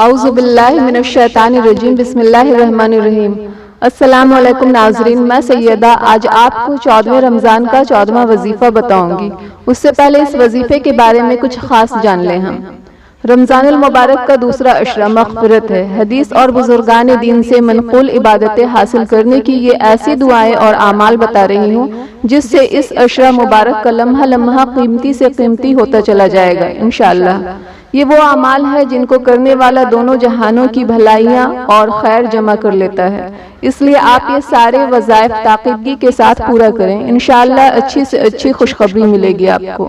اعوذ باللہ من الشیطان الرجیم بسم اللہ الرحمن الرحیم۔ السلام علیکم ناظرین، میں سیدہ آج آپ کو 14ویں رمضان کا 14واں وظیفہ بتاؤں گی۔ اس سے پہلے اس وظیفے کے بارے میں کچھ خاص جان لیں ہم۔ رمضان المبارک کا دوسرا عشرہ مغفرت ہے۔ حدیث اور بزرگان دین سے منقول عبادتیں حاصل کرنے کی یہ ایسی دعائیں اور اعمال بتا رہی ہوں جس سے اس عشرہ مبارک کا لمحہ لمحہ قیمتی سے قیمتی ہوتا چلا جائے گا انشاءاللہ۔ یہ وہ اعمال ہے جن کو کرنے والا دونوں جہانوں کی بھلائیاں اور خیر جمع کر لیتا ہے، اس لیے آپ یہ سارے وظائف تاقیدگی کے ساتھ پورا کریں، انشاءاللہ اچھی سے اچھی خوشخبری ملے گی آپ کو۔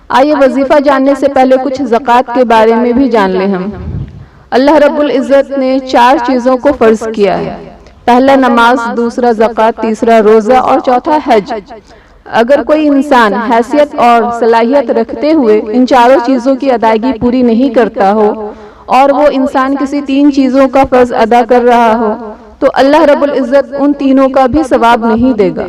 آئیے وظیفہ جاننے سے پہلے کچھ زکوٰۃ کے بارے میں بھی جان لیں ہم۔ اللہ رب العزت نے 4 چیزوں کو فرض کیا ہے، پہلا نماز، دوسرا زکوٰۃ، تیسرا روزہ اور چوتھا حج۔ اگر کوئی انسان حیثیت اور صلاحیت رکھتے ہوئے ان 4 چیزوں کی ادائیگی پوری نہیں کرتا ہو اور وہ انسان کسی 3 چیزوں کا فرض ادا کر رہا ہو تو اللہ رب العزت ان تینوں کا بھی ثواب نہیں دے گا۔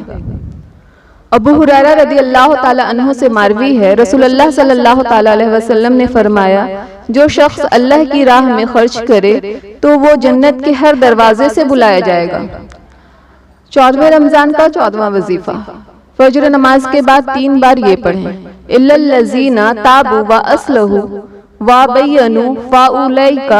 ابو ہریرہ رضی اللہ تعالی عنہ سے مروی ہے، رسول اللہ صلی اللہ تعالی علیہ وسلم نے فرمایا، جو شخص اللہ کی راہ میں خرچ کرے تو وہ جنت کے ہر دروازے سے بلایا جائے گا۔ 14ویں رمضان کا 14واں وظیفہ۔ فجر نماز کے بعد 3 بار یہ پڑھیں، اِلَّا الَّذِينَ تَابُوا وَأَصْلَحُوا وَبَيَّنُوا فَأُولَئِكَ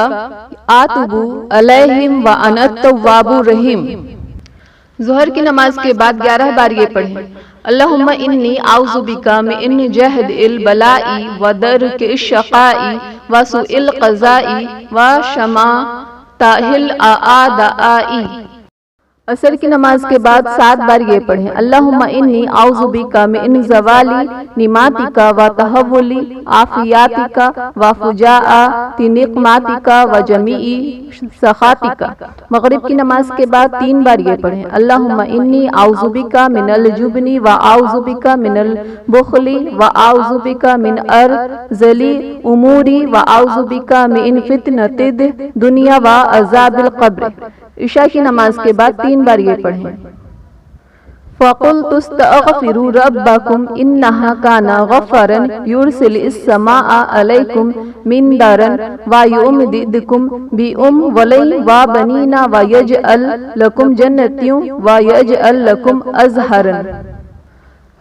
أَتُوبُ عَلَيْهِمْ وَأَنَا التَّوَّابُ الرَّحِيمُ۔ ظہر کی نماز کے بعد 11 بار یہ پڑھیں، اللہم انی اعوذ بک من جہد البلاء ودرک الشقاء وسوء القضاء وشماتۃ الاعداء۔ عصر کی نماز کے بعد 7 بار یہ پڑھیں، اللہم انی اعوذ بک من زوال نعمتک وتحول عافیتک وفجاءۃ نقمتک وجمیع سخطک۔ مغرب کی نماز کے بعد 3 بار یہ پڑھیں، اللہم انی اعوذ بک من الجبن واعوذ بک من البخل واعوذ بک من ارذل امور واعوذ بک من فتنۃ الدنیا وعذاب القبر۔ عشاء کی نماز کے بعد 3 بار یہ پڑھیں، فَقُلْتُ اسْتَغْفِرُوا رَبَّكُمْ إِنَّهُ كَانَ غَفَّارًا يُرْسِلِ السَّمَاءَ عَلَيْكُمْ مِدْرَارًا وَيُمْدِدْكُمْ بِأَمْوَالٍ وَبَنِينَ وَيَجْعَلْ لَكُمْ جَنَّاتٍ وَيَجْعَلْ لَكُمْ أَنْهَارًا۔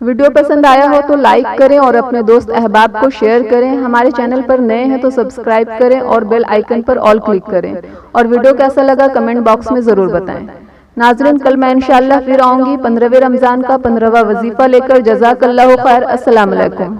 ویڈیو پسند آیا ہو تو لائک کریں اور اپنے دوست احباب کو شیئر کریں۔ ہمارے چینل پر نئے ہیں تو سبسکرائب کریں اور بیل آئیکن پر آل کلک کریں، اور ویڈیو کیسا لگا کمنٹ باکس میں ضرور بتائیں۔ ناظرین، کل میں انشاءاللہ پھر آؤں گی 15ویں رمضان کا 15واں وظیفہ لے کر۔ جزاک اللہ خیر۔ السلام علیکم۔